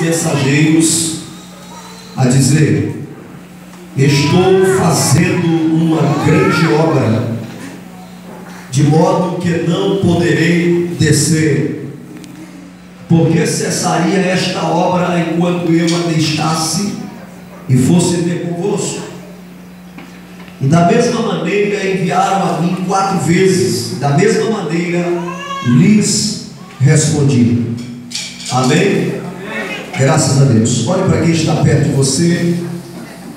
mensageiros a dizer: estou fazendo uma grande obra, de modo que não poderei descer, porque cessaria esta obra enquanto eu a deixasse e fosse ter convosco. E da mesma maneira enviaram a mim 4 vezes, da mesma maneira lhes respondi. Amém? Graças a Deus. Olhe para quem está perto de você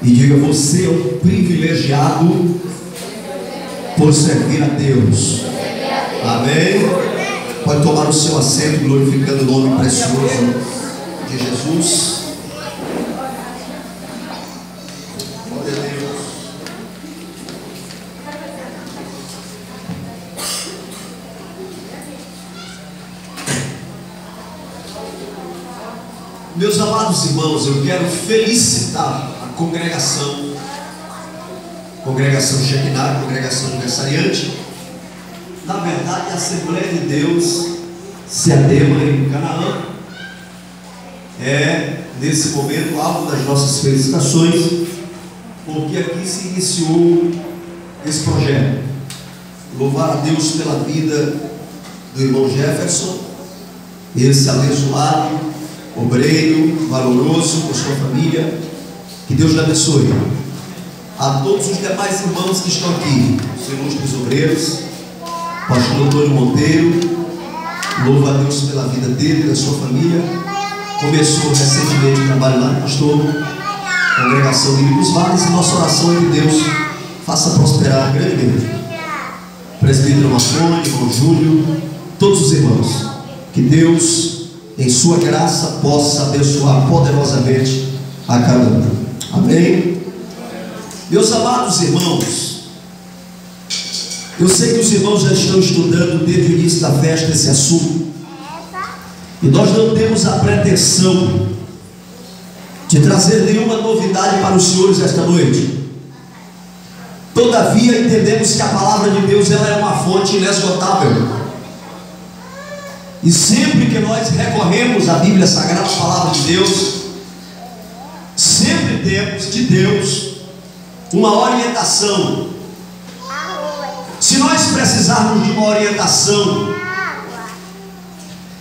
e diga: você é um privilegiado por servir a Deus. Amém? Pode tomar o seu assento, glorificando o nome precioso de Jesus. Glória a Deus. Meus amados irmãos, eu quero felicitar a congregação Shekinah, congregação aniversariante. Na verdade, a Assembleia de Deus Seadema em Canaã é, nesse momento, alvo das nossas felicitações, porque aqui se iniciou esse projeto. Louvar a Deus pela vida do irmão Jefferson, esse abençoado, obreiro, valoroso, com sua família. Que Deus lhe abençoe. A todos os demais irmãos que estão aqui, os ilustres obreiros, pastor Antônio Monteiro, louva a Deus pela vida dele, da sua família. Começou recentemente o trabalho lá no pastor, congregação Lírio dos Vales, e nossa oração é que Deus faça prosperar grandemente. Presbítero Marconi, irmão Júlio, todos os irmãos, que Deus, em sua graça, possa abençoar poderosamente a cada um. Amém? Meus amados irmãos, eu sei que os irmãos já estão estudando desde o início da festa esse assunto, e nós não temos a pretensão de trazer nenhuma novidade para os senhores esta noite. Todavia, entendemos que a palavra de Deus ela é uma fonte inesgotável, e sempre que nós recorremos à Bíblia Sagrada, a palavra de Deus, sempre temos de Deus uma orientação. Se nós precisarmos de uma orientação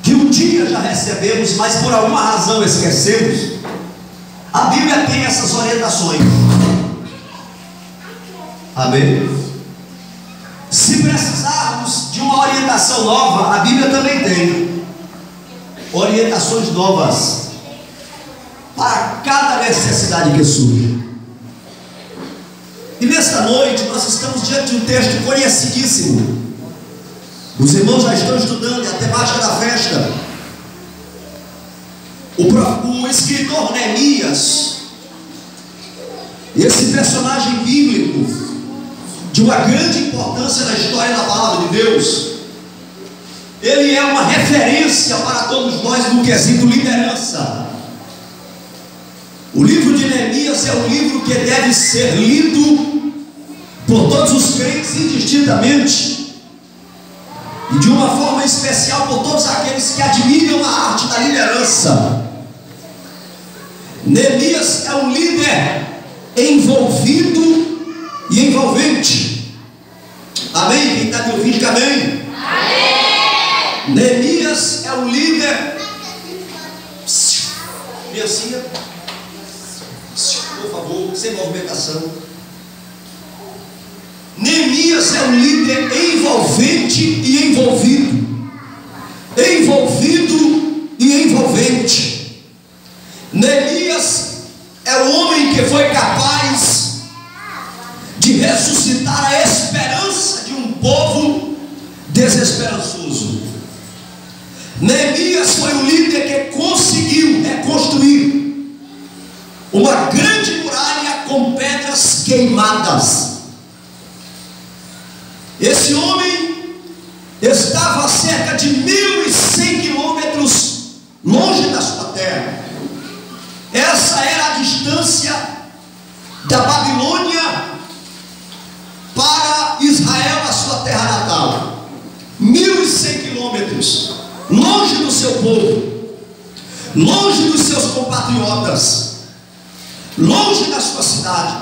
que um dia já recebemos, mas por alguma razão esquecemos, a Bíblia tem essas orientações. Amém? Se precisarmos de uma orientação nova, a Bíblia também tem orientações novas para cada necessidade que surge. E nesta noite nós estamos diante de um texto conhecidíssimo. Os irmãos já estão estudando a temática da festa. O escritor Neemias, esse personagem bíblico de uma grande importância na história da palavra de Deus, ele é uma referência para todos nós no quesito liderança. O livro de Neemias é um livro que deve ser lido por todos os crentes indistintamente, e de uma forma especial por todos aqueles que admiram a arte da liderança. Neemias é um líder envolvido e envolvente. Amém? Quem está me ouvindo, diga amém. Amém. Neemias é um líder. Criancinha, por favor, sem movimentação. Neemias é um líder envolvente e envolvido. Envolvido e envolvente. Neemias é o homem que foi capaz de ressuscitar a esperança de um povo desesperançoso. Neemias foi um líder que conseguiu reconstruir uma grande muralha com pedras queimadas. Esse homem estava a cerca de 1.100 quilômetros longe da sua terra. Essa era a distância da Babilônia para Israel, a sua terra natal. 1.100 quilômetros longe do seu povo, longe dos seus seus compatriotas, longe da sua cidade.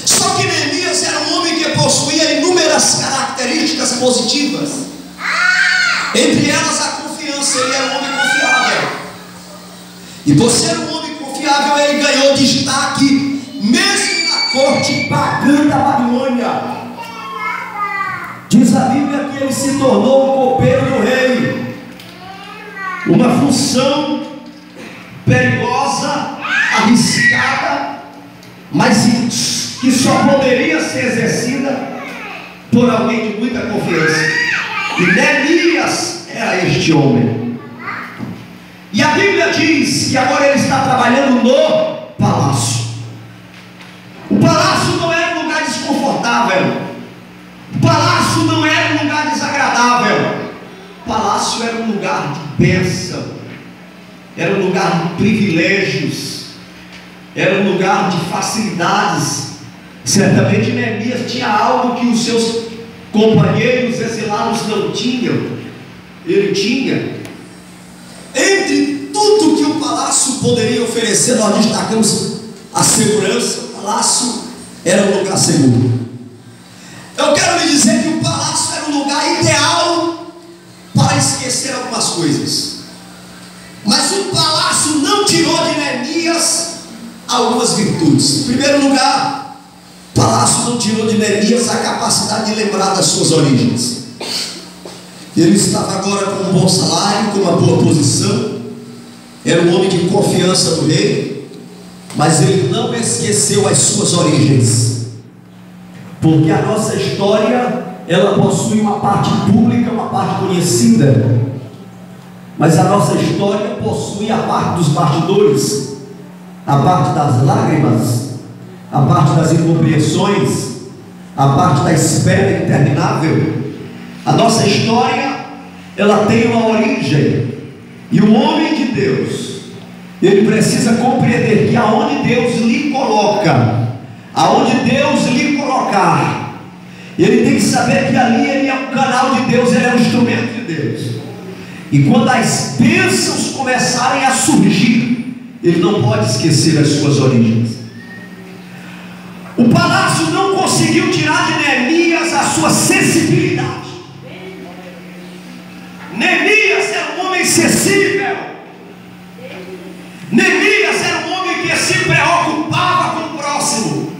Só que Neemias era um homem que possuía inúmeras características positivas, entre elas a confiança. Ele era um homem confiável, e por ser um homem confiável, ele ganhou destaque mesmo na corte pagã da Babilônia. Diz a Bíblia que ele se tornou o copeiro do rei, uma função perigosa, arriscada, mas que só poderia ser exercida por alguém de muita confiança. E Neemias era este homem. E a Bíblia diz que agora ele está trabalhando no palácio. O palácio não era um lugar desconfortável, o palácio não era um lugar desagradável, o palácio era um lugar de bênção, era um lugar de privilégios, era um lugar de facilidades. Certamente Neemias tinha algo que os seus companheiros exilados não tinham. Ele tinha. Entre tudo que o palácio poderia oferecer, nós destacamos a segurança. O palácio era um lugar seguro. Eu quero lhe dizer que o palácio era um lugar ideal para esquecer algumas coisas, mas o palácio não tirou de Neemias algumas virtudes. Em primeiro lugar, o palácio não tirou de Neemias a capacidade de lembrar das suas origens. Ele estava agora com um bom salário, com uma boa posição, era um homem de confiança do rei, mas ele não esqueceu as suas origens, porque a nossa história, ela possui uma parte pública, uma parte conhecida, mas a nossa história possui a parte dos bastidores, a parte das lágrimas, a parte das incompreensões, a parte da espera interminável. A nossa história, ela tem uma origem, e o homem de Deus, ele precisa compreender que aonde Deus lhe coloca, aonde Deus lhe colocar, ele tem que saber que ali ele é um canal de Deus, ele é um instrumento de Deus. E quando as bênçãos começarem a surgir, ele não pode esquecer as suas origens. O palácio não conseguiu tirar de Neemias a sua sensibilidade. Neemias era um homem sensível. Neemias era um homem que se preocupava com o próximo,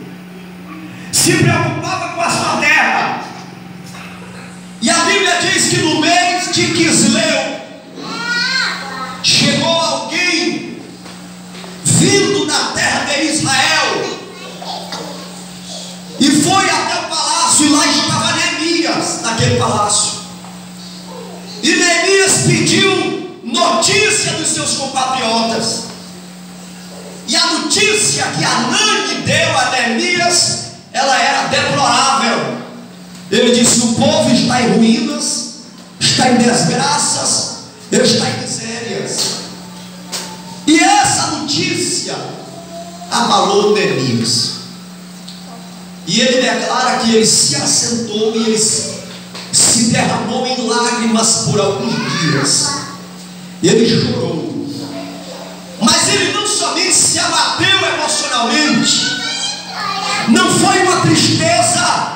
se preocupava com a sua terra. E a Bíblia diz que no mês de Quisleu chegou alguém vindo da terra de Israel e foi até o palácio, e lá estava Neemias naquele palácio. E Neemias pediu notícia dos seus compatriotas, e a notícia que Anani deu a Neemias, ela era deplorável. Ele disse: o povo está em ruínas, está em desgraças, está em misérias. E essa notícia abalou Neemias, e ele declara que ele se assentou e ele se derramou em lágrimas por alguns dias. Ele chorou, mas ele não somente se abateu emocionalmente, não foi uma tristeza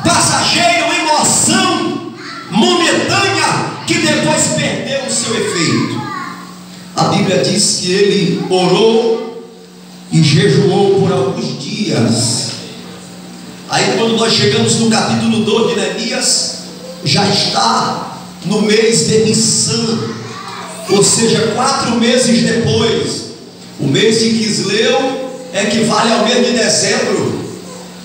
passageira, uma emoção momentânea que depois perdeu o seu efeito. A Bíblia diz que ele orou e jejuou por alguns dias. Aí quando nós chegamos no capítulo 2 de Neemias, já está no mês de Nissan, ou seja, 4 meses depois. O mês de Quisleu equivale ao mês de dezembro.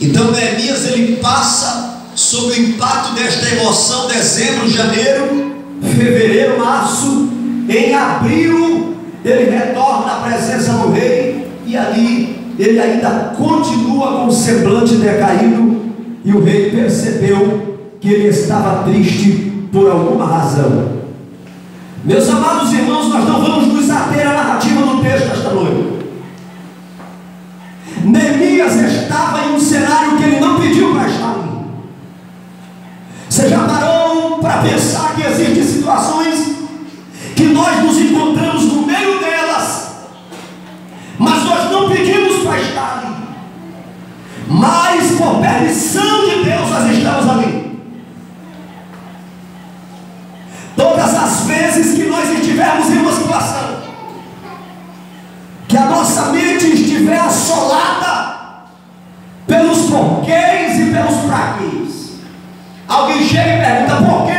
Então Neemias, ele passa sob o impacto desta emoção, dezembro, janeiro, fevereiro, março. Em abril ele retorna à presença do rei, e ali ele ainda continua com o semblante decaído, e o rei percebeu que ele estava triste por alguma razão. Meus amados irmãos, nós não vamos nos ater à narrativa do texto esta noite. Neemias estava em um cenário que ele não pediu para estar ali. Você já parou para pensar que existem situações que nós nos encontramos no meio delas por permissão de Deus nós estamos ali. Todas as vezes que nós estivermos em uma situação que a nossa mente estiver assolada pelos porquês e pelos praquês, alguém chega e pergunta por quê,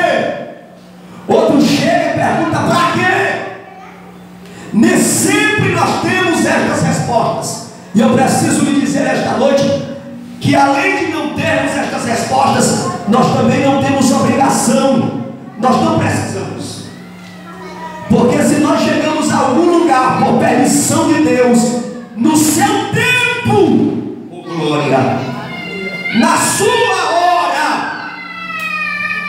outro chega e pergunta para quê. Nem sempre nós temos estas respostas. E eu preciso lhe dizer esta noite que, além de não termos estas respostas, nós também não temos obrigação. Nós não precisamos. Porque se nós chegamos a algum lugar por permissão de Deus, no seu tempo, oh glória, na sua hora,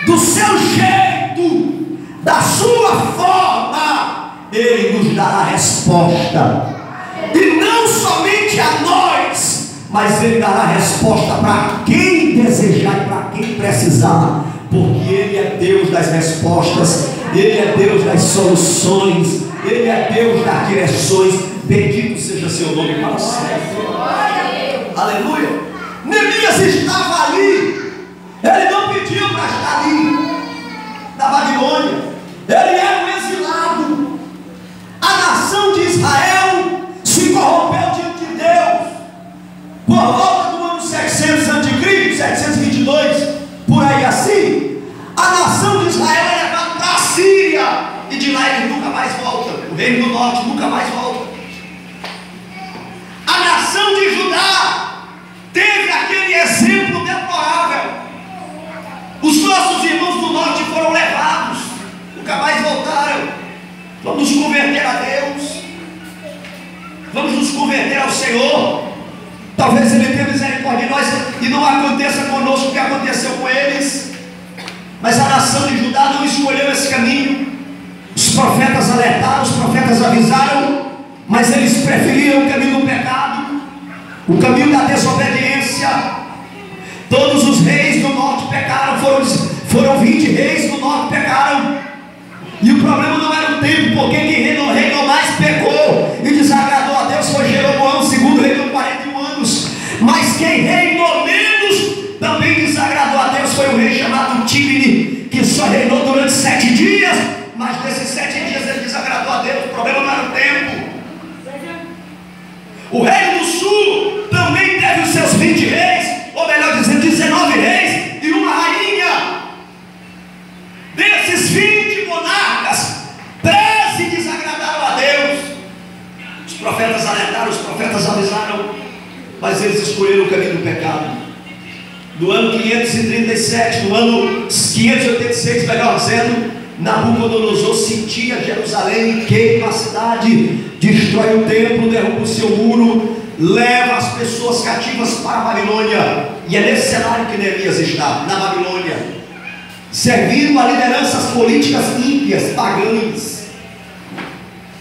do seu jeito, da sua forma, Ele nos dará resposta. E não somente a nós, mas Ele dará resposta para quem desejar e para quem precisar. Porque Ele é Deus das respostas, Ele é Deus das soluções, Ele é Deus das direções. Bendito seja seu nome para sempre. Aleluia. Neemias estava ali. Ele não pediu para estar ali na Babilônia. Ele era um exilado. A nação de Israel se corrompeu diante de Deus. Por volta do ano 700 a.C., 722, por aí assim, a nação de Israel é levada para a Síria, e de lá ele nunca mais volta. O reino do norte nunca mais volta. A nação de Judá teve aquele exemplo deplorável. Os nossos irmãos do norte foram levados, nunca mais voltaram. Vamos nos converter a Deus, vamos nos converter ao Senhor. Talvez Ele tenha misericórdia de nós e não aconteça conosco o que aconteceu com eles. Mas a nação de Judá não escolheu esse caminho. Os profetas alertaram, os profetas avisaram, mas eles preferiram o caminho do pecado, o caminho da desobediência. Todos os reis do norte pecaram, foram 20 reis do norte pecaram. E o problema não era o tempo, porque quem reinou mais pecou e desagradou a Deus foi Jeroboão, segundo reinou 41 anos. Mas quem reinou menos também desagradou a Deus foi um rei chamado Tíbni, que só reinou durante 7 dias, mas desses 7 dias ele desagradou a Deus. O problema não era o tempo. O reino do sul também teve os seus 20 reis, ou melhor dizendo, 19 reis e uma rainha. Desses 20 monarcas, 13 desagradaram a Deus. Os profetas alertaram, os profetas avisaram, mas eles escolheram o caminho do pecado. No ano 537, no ano 586, melhor dizendo, Nabucodonosor sentia Jerusalém, queima a cidade, destrói o templo, derruba o seu muro, leva as pessoas cativas para a Babilônia. E é nesse cenário que Neemias está, na Babilônia, servindo a lideranças políticas ímpias, pagãs.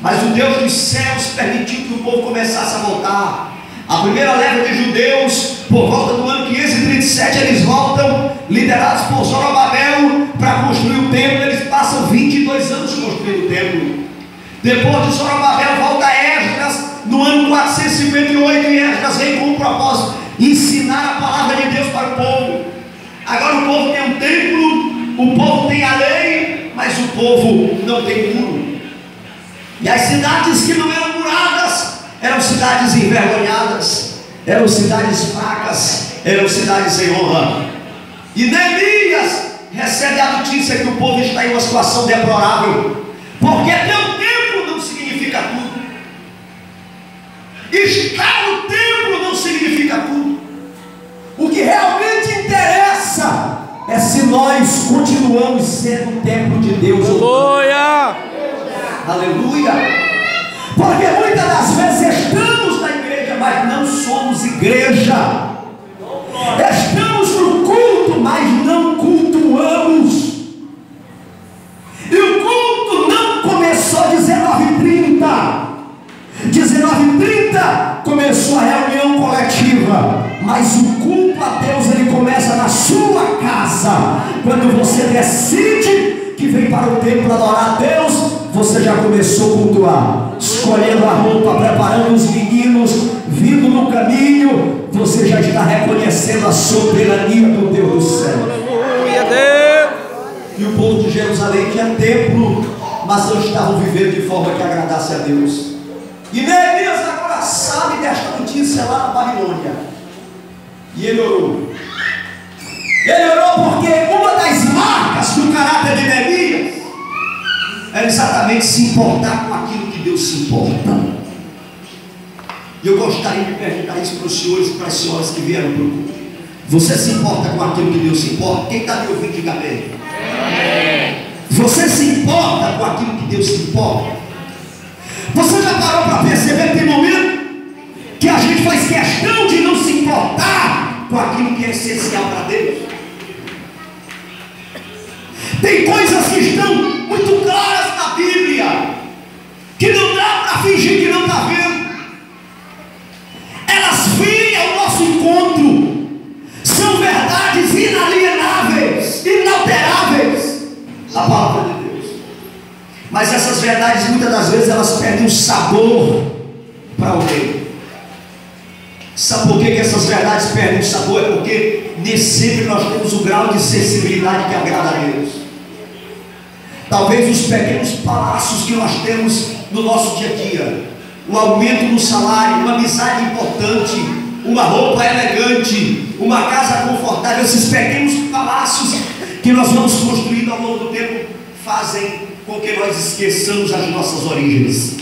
Mas o Deus dos céus permitiu que o povo começasse a voltar. A primeira leva de judeus, por volta do ano 537, eles voltam, liderados por Zorobabel, para construir o templo. Eles passam 22 anos construindo o templo. Depois de Zorobabel volta Esdras, no ano 458, e Esdras vem com o propósito de ensinar a palavra de Deus para o povo. Agora o povo tem um templo, o povo tem a lei, mas o povo não tem muro. E as cidades que não eram muradas eram cidades envergonhadas, eram cidades fracas, eram cidades sem honra. E Neemias recebe a notícia que o povo está em uma situação deplorável, porque ter um templo não significa tudo. Estar no templo não significa tudo. O que realmente interessa é se nós continuamos sendo o templo de Deus. Aleluia! Aleluia! Porque muitas das vezes estamos na igreja, mas não somos igreja. Estamos no culto, mas não cultuamos. E o culto não começou às 19h30. 19h30 começou a reunião coletiva, mas o culto a Deus ele começa na sua casa. Quando você decide que vem para o templo adorar a Deus, você já começou a cultuar, escolhendo a roupa, preparando os meninos, vindo no caminho, você já está reconhecendo reconhecendo a soberania do Deus do céu. Aleluia, Deus. E o povo de Jerusalém tinha templo, mas não estavam vivendo de forma que agradasse a Deus. E Neemias agora sabe desta notícia lá na Babilônia. E ele orou. Ele orou porque uma das marcas do caráter de Neemias era exatamente se importar com aquilo que Deus se importa. E eu gostaria de perguntar isso para os senhores e para as senhoras que vieram para o culto. Você se importa com aquilo que Deus se importa? Quem está me ouvindo, diga amém. Você se importa com aquilo que Deus se importa? Você já parou para perceber que tem momento que a gente faz questão de não se importar com aquilo que é essencial para Deus? Tem coisas que estão muito claras na Bíblia, que não dá para fingir que não está vendo. Elas vêm ao nosso encontro, são verdades inalienáveis, inalteráveis da palavra de Deus. Mas essas verdades, muitas das vezes, elas perdem o sabor para alguém. Sabe por que essas verdades perdem o sabor? É porque nem sempre nós temos o grau de sensibilidade que agrada a Deus. Talvez os pequenos palácios que nós temos no nosso dia a dia, o aumento no salário, uma amizade importante, uma roupa elegante, uma casa confortável, esses pequenos palácios que nós vamos construindo ao longo do tempo, fazem com que nós esqueçamos as nossas origens.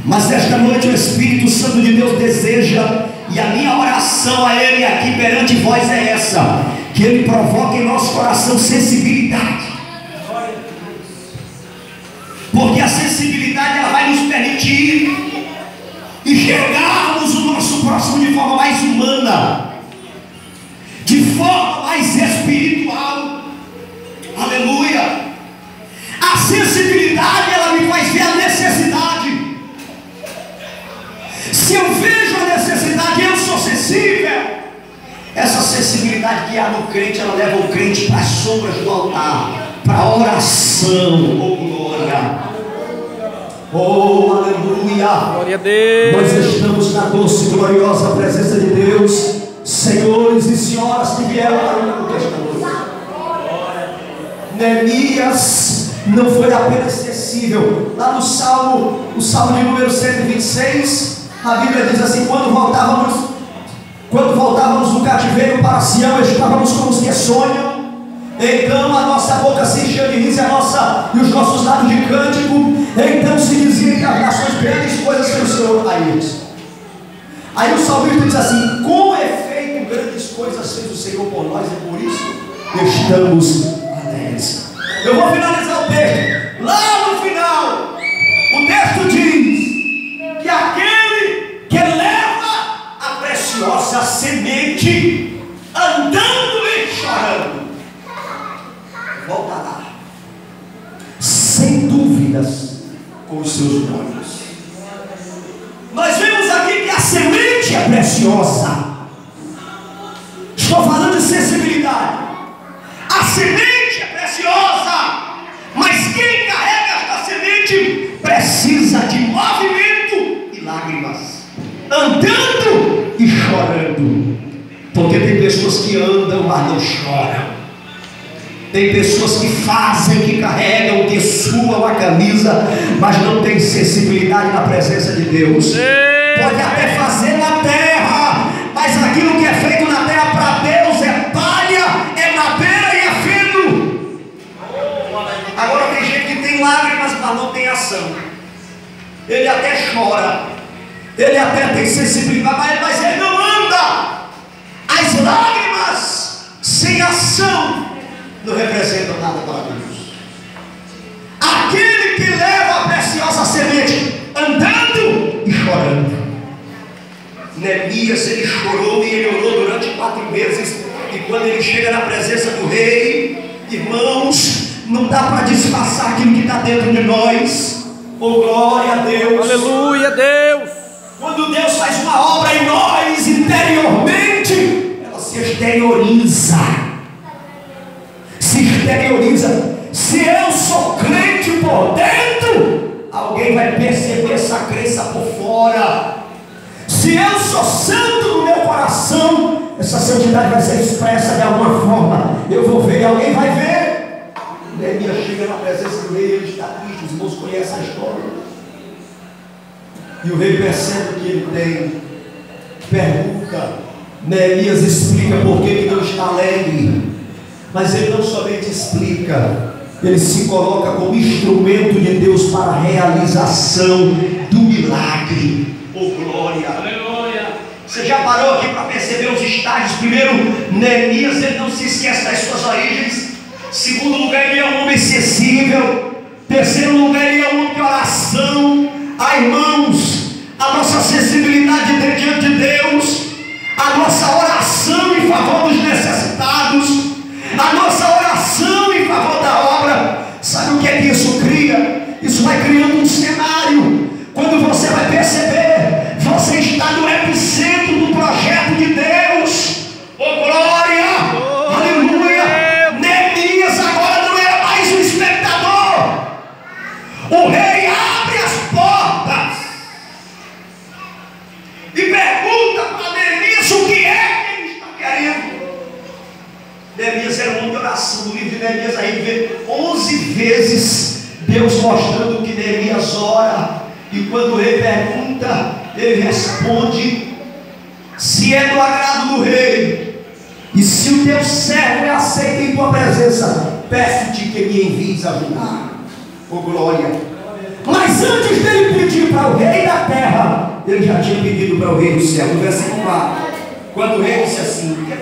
Mas nesta noite o Espírito Santo de Deus deseja, e a minha oração a Ele aqui perante vós é essa: que Ele provoque em nosso coração sensibilidade. Porque a sensibilidade ela vai nos permitir enxergarmos o nosso próximo de forma mais humana, de forma mais espiritual. Aleluia! A sensibilidade ela me faz ver a necessidade. Se eu vejo a necessidade, eu sou sensível. Essa sensibilidade que há no crente, ela leva o crente para as sombras do altar, para a oração. Oh glória! Oh aleluia! Glória a Deus! Nós estamos na doce e gloriosa presença de Deus, senhores e senhoras que vieram para o culto esta noite. Neemias não foi apenas sensível. Lá no Salmo, o Salmo de número 126, a Bíblia diz assim: quando voltávamos do cativeiro para Sião, estávamos como os que sonham. Então a nossa boca se encheu de riso e os nossos lábios de cântico. Então se dizia que as nações grandes coisas que o Senhor a eles. Aí o salmista diz assim: com efeito grandes coisas fez o Senhor por nós, e por isso estamos alegres. Eu vou finalizar o texto. Lá no final, o texto diz que aquele que leva a preciosa semente andando e chorando voltará, sem dúvidas, com os seus molhos. Nós vemos aqui que a semente é preciosa. Estou falando de sensibilidade. A semente é preciosa, mas quem carrega esta semente precisa de movimento e lágrimas, andando e chorando. Porque tem pessoas que andam, mas não choram. Tem pessoas que fazem, que carregam, que suam a camisa, mas não tem sensibilidade na presença de Deus. Pode até fazer na terra, mas aquilo que é feito na terra para Deus é palha, é madeira e é feno. Agora tem gente que tem lágrimas, mas não tem ação. Ele até chora, ele até tem sensibilidade, mas ele não anda. As lágrimas sem ação não representam nada para Deus. Aquele que leva a preciosa semente andando e chorando. Neemias, ele chorou e ele orou durante 4 meses. E quando ele chega na presença do rei, irmãos, não dá para disfarçar aquilo que está dentro de nós. Oh glória a Deus! Aleluia, Deus! Quando Deus faz uma obra em nós interiormente, ela se exterioriza. Se eu sou crente por dentro, alguém vai perceber essa crença por fora. Se eu sou santo no meu coração, essa santidade vai ser expressa de alguma forma. Eu vou ver, alguém vai ver. Neemias chega na presença do rei, ele está triste, os irmãos conhecem a história. E o rei percebe que ele tem, pergunta, Neemias explica por que não está alegre. Mas ele não somente explica, ele se coloca como instrumento de Deus para a realização do milagre. Oh glória! Aleluia! Você já parou aqui para perceber os estágios? Primeiro, Neemias, ele não se esquece das suas origens. Segundo lugar, ele é um homem acessível. Terceiro lugar, ele é um homem de oração. Irmãos, a nossa sensibilidade diante de Deus, a nossa oração em favor dos necessitados, a nossa oração em favor da obra, sabe o que é que isso cria? Isso vai criando um cenário. Quando você vai perceber, você está no epicentro do projeto de Deus. Oh glória! Aleluia! Neemias agora não é mais um espectador. O rei abre as portas e pergunta para Neemias o que é que ele está querendo. Neemias era um homem de oração. No livro de Neemias aí vê 11 vezes Deus mostrando que Neemias ora. E quando o rei pergunta, ele responde: se é do agrado do rei, e se o teu servo é aceito em tua presença, peço-te que me envies ajudar. Oh glória! Mas antes dele pedir para o rei da terra, ele já tinha pedido para o rei do céu. No versículo 4, quando o rei disse assim: o que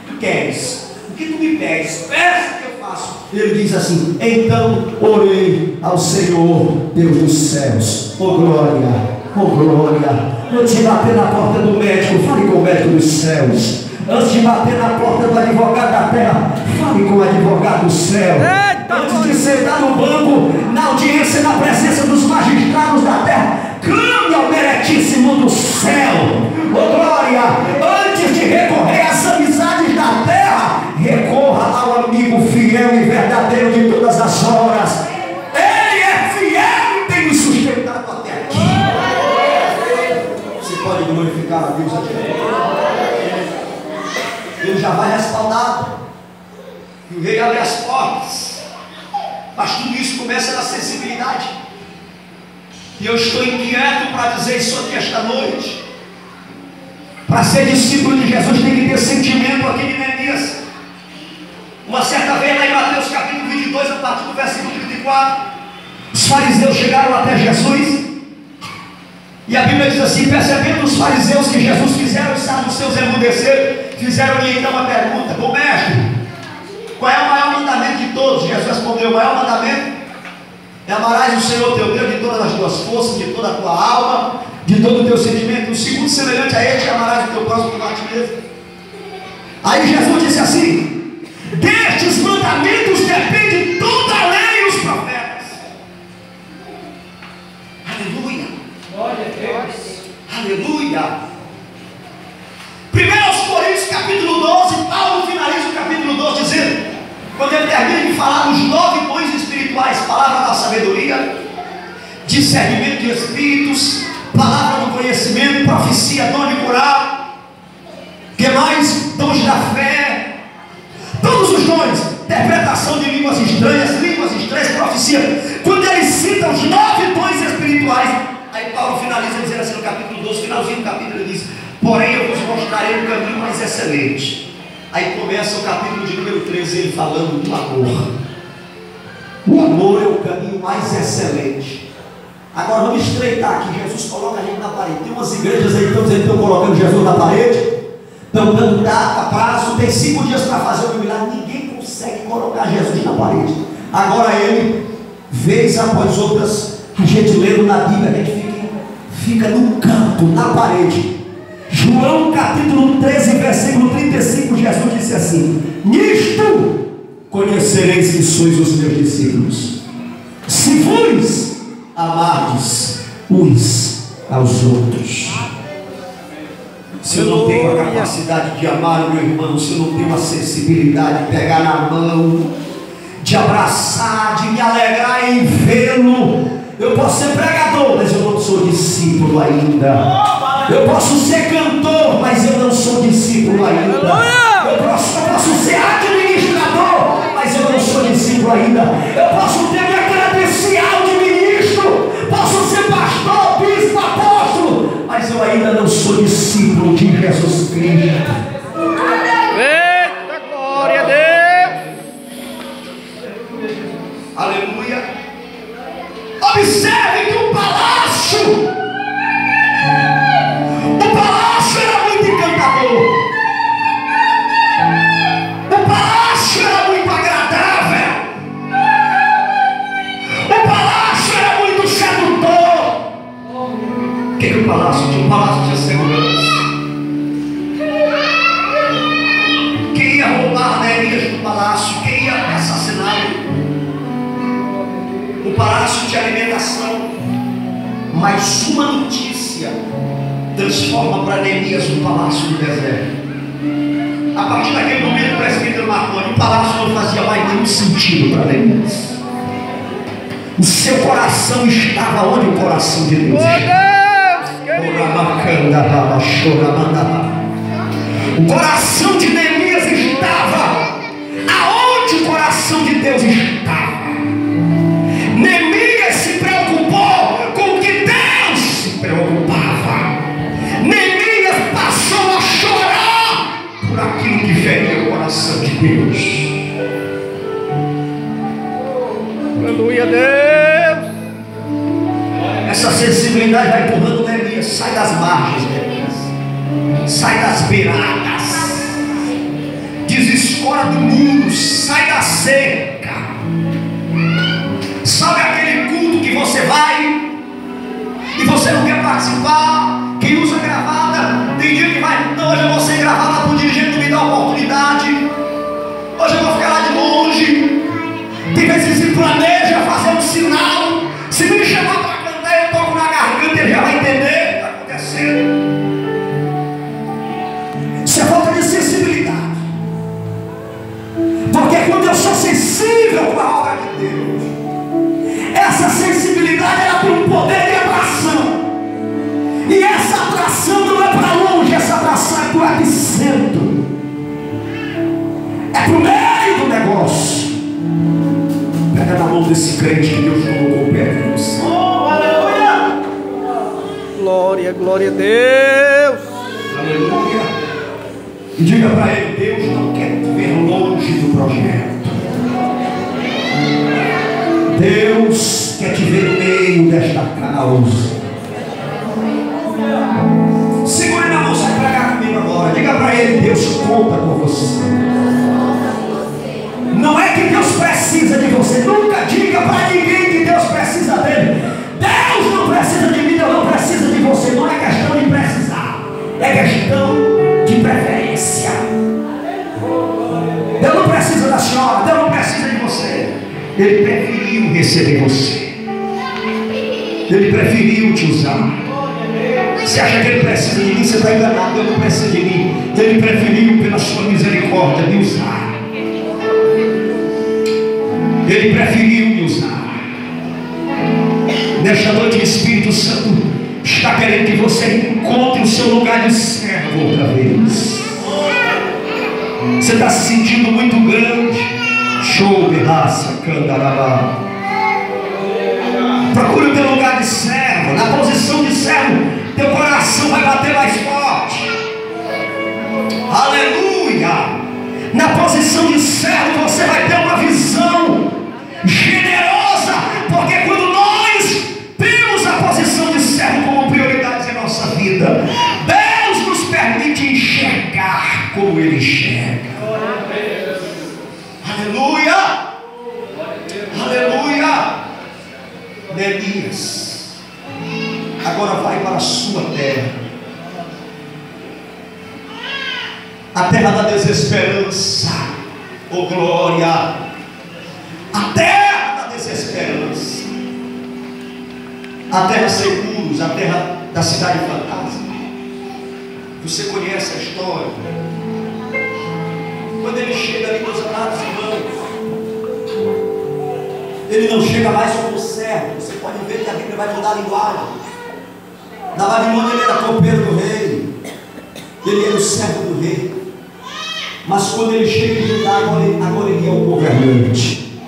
tu queres? O que tu me pedes? Peça que eu faço. Ele diz assim: então orei ao Senhor Deus dos céus. Oh glória, oh glória. Antes de bater na porta do médico, fale com o médico dos céus. Antes de bater na porta do advogado da terra, fale com o advogado do céu. Antes de sentar no banco, na audiência, na presença dos magistrados da terra, clame ao meritíssimo do céu. Oh glória. Antes de recorrer às amizades da terra, recorra ao amigo fiel e verdadeiro de todas as horas. Ele é fiel e tem me sustentado até aqui. Você pode glorificar a Deus aqui. Ele já vai respaldado. E o rei abre as portas. Mas tudo isso começa na sensibilidade. E eu estou inquieto para dizer isso aqui esta noite. Para ser discípulo de Jesus tem que ter sentimento aqui de Neemias. Uma certa vez lá em Mateus capítulo 22, a partir do versículo 34, os fariseus chegaram até Jesus. E a Bíblia diz assim: percebendo os fariseus que Jesus fizeram estar nos seus emudeceram, fizeram-lhe então uma pergunta: bom mestre, qual é o maior mandamento de todos? Jesus respondeu: o maior mandamento é amarás o Senhor teu Deus de todas as tuas forças, de toda a tua alma, de todo o teu sentimento. O segundo semelhante a ele, amarás o teu próximo como a ti mesmo. Aí Jesus disse assim: destes mandamentos depende toda a lei e os profetas. Aleluia. Glória a Deus. Aleluia. 1 Coríntios capítulo 12, Paulo finaliza o capítulo 12 dizendo, quando ele termina de falar dos 9 dons espirituais: palavra da sabedoria, discernimento de espíritos, palavra do conhecimento, profecia, dom de curar, que mais? Dons da fé, todos os dons, interpretação de línguas estranhas, profecia. Quando ele cita os 9 dons espirituais, aí Paulo finaliza dizendo assim no capítulo 12, finalzinho do capítulo, ele diz: porém eu vos mostrarei o caminho mais excelente. Aí começa o capítulo de número 13, ele falando do amor. O amor é o caminho mais excelente. Agora vamos estreitar aqui. Jesus coloca a gente na parede. Tem umas igrejas aí que estão dizendo que estão colocando Jesus na parede, estão dando data, prazo, tem 5 dias para fazer o milagre. Ninguém consegue colocar Jesus na parede. Agora ele, vez após outras, a gente lendo na Bíblia, a gente fica no canto, na parede. João capítulo 13, versículo 35, Jesus disse assim: nisto conhecereis que sois os meus discípulos, se vos amardes uns aos outros. Se eu não tenho a capacidade de amar o meu irmão, se eu não tenho a sensibilidade de pegar na mão, de abraçar, de me alegrar em vê-lo, eu posso ser pregador, mas eu não sou discípulo ainda. Eu posso ser cantor, pastor, mas eu não sou discípulo ainda. Eu posso ser administrador, mas eu não sou discípulo ainda. Eu posso ter minha credencial de ministro, posso ser pastor, bispo, apóstolo, mas eu ainda não sou discípulo de Jesus Cristo. Eita, glória a Deus! Aleluia! Observe que o palácio era muito encantador, o palácio era muito agradável, o palácio era muito sedutor. O que o palácio tinha? O palácio tinha segurança. Quem ia roubar Neemias no palácio? Quem ia assassiná-lo? O palácio de alimentação. Mas uma notícia transforma para Neemias o palácio do deserto. A partir daquele momento, o presbítero Marconi, o palácio não fazia mais nenhum sentido para Neemias. O seu coração estava onde o coração de Deus está. O coração de Neemias estava aonde o coração de Deus estava. Neemias se preocupou com o que Deus se preocupava. Neemias passou a chorar por aquilo que feria o coração de Deus. Aleluia, Deus! Essa sensibilidade vai empurrando Neemias. Sai das margens, Neemias. Sai das beiradas. Desescora do mundo. Sai da cerca. Sabe aquele culto que você vai e você não quer participar? Quem usa gravata, tem dia que vai, não, hoje eu vou sem gravata para o dirigente não me dar oportunidade. Hoje eu vou ficar lá de longe. Tem vezes que se planeja fazer um sinal. Se me chamar para cantar, eu toco na garganta, ele já vai entender o que está acontecendo. Isso é falta de sensibilidade. Porque quando eu sou sensível com a obra de Deus, essa sensibilidade ela tem um poder de atração. E essa atração não é para longe, essa atração é para o epicentro. É para o meio do negócio. Pega na mão desse crente que Deus colocou perto de você. Aleluia! Glória, glória a Deus! Aleluia! E diga para ele: Deus não quer te ver longe do projeto. Deus quer te ver no meio desta causa. Segure na mão, sai pregar comigo agora. Diga para ele: Deus conta com você. Não é que Deus precisa de você. Nunca diga para ninguém que Deus precisa dele. Deus não precisa de mim, Deus não precisa de você. Não é questão de precisar, é questão de preferência. Deus não precisa da senhora, Deus não precisa de você. Ele preferiu receber você. Ele preferiu te usar. Você acha que ele precisa de mim? Você está enganado. Ele não precisa de mim. Ele preferiu, pela sua misericórdia, me usar. Ele preferiu me usar. Nesta noite o Espírito Santo está querendo que você encontre o seu lugar de servo outra vez. Você está se sentindo muito grande. Show de raça, candarabá. Procure o teu lugar de servo. Na posição de servo, teu coração vai bater mais forte. Aleluia. Na posição de servo você vai ter uma visão generosa. Porque quando nós temos a posição de servo como prioridade em nossa vida, Deus nos permite enxergar como Ele enxerga. Aleluia. Aleluia. Neemias agora vai para a sua terra, a terra da desesperança. Oh glória! A terra da desesperança, a terra seguros, a terra da cidade fantasma. Você conhece a história? Quando ele chega ali, meus amados irmãos, ele não chega mais como servo. Você pode ver que a Bíblia vai mudar a linguagem. Na Babilônia ele era copeiro do rei. Ele era o servo do rei. Mas quando ele chega em Judá, agora ele é o governante.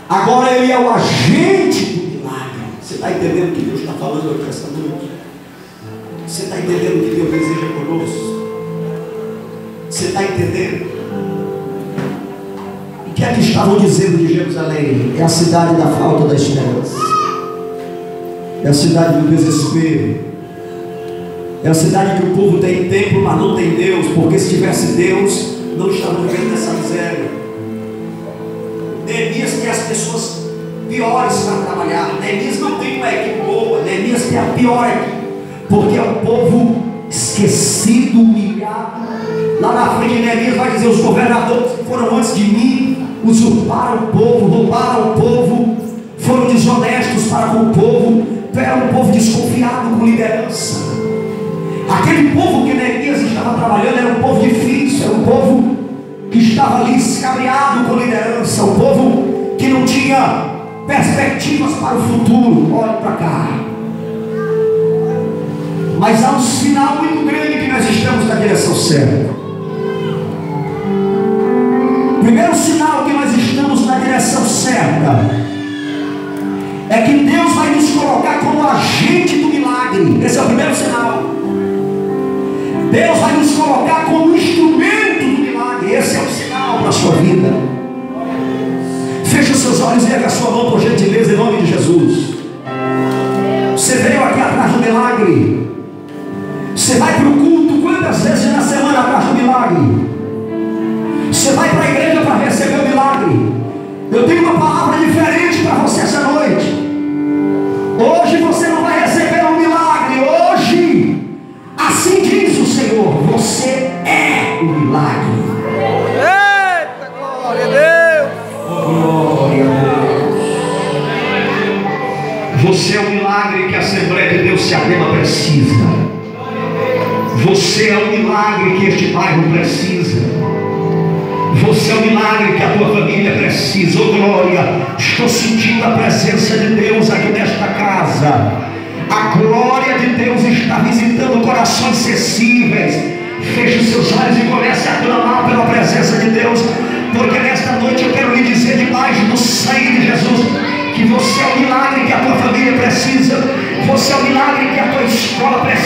Agora ele é o agente do milagre. Você está entendendo o que Deus está falando aqui esta noite? Você está entendendo o que Deus deseja conosco? Você está entendendo? O que é que estavam dizendo de Jerusalém? É a cidade da falta da esperança. É a cidade do desespero. É a cidade que o povo tem templo, mas não tem Deus. Porque se tivesse Deus, não estavam vivendo nessa miséria. Neemias tem as pessoas piores para trabalhar. Neemias não tem uma equipe boa. Neemias tem a pior equipe. Porque é um povo esquecido, humilhado. Lá na frente de Neemias vai dizer: os governadores que foram antes de mim usurparam o povo, roubaram o povo, foram desonestos para com o povo, era um povo desconfiado com liderança. Aquele povo que Neemias estava trabalhando era um povo difícil, era um povo que estava ali escabriado com liderança, um povo que não tinha perspectivas para o futuro. Olhe para cá. Mas há um sinal muito grande que nós estamos na direção certa. Primeiro sinal que nós estamos na direção certa é que Deus vai nos colocar como agente do milagre. Esse é o primeiro sinal. Deus vai nos colocar como instrumento do milagre. Esse é o sinal para a sua vida. Feche os seus olhos e erga a sua mão, por gentileza, em nome de Jesus. Você veio aqui atrás do milagre. Você vai para o culto quantas vezes na semana atrás do milagre? Você vai para a igreja para receber o milagre. Eu tenho uma palavra diferente para você essa noite. Hoje você não vai receber um milagre. Hoje, assim diz o Senhor, você é o milagre. Eita, glória a Deus. Oh, glória a Deus. Você é o milagre que a Assembleia de Deus se Adema precisa. Você é o milagre que este bairro precisa. Você é o milagre que a tua família precisa. Oh glória, estou sentindo a presença de Deus aqui nesta casa. A glória de Deus está visitando corações sensíveis. Feche os seus olhos e comece a clamar pela presença de Deus. Porque nesta noite eu quero lhe dizer, debaixo do sangue de Jesus, que você é o milagre que a tua família precisa. Você é o milagre que a tua escola precisa.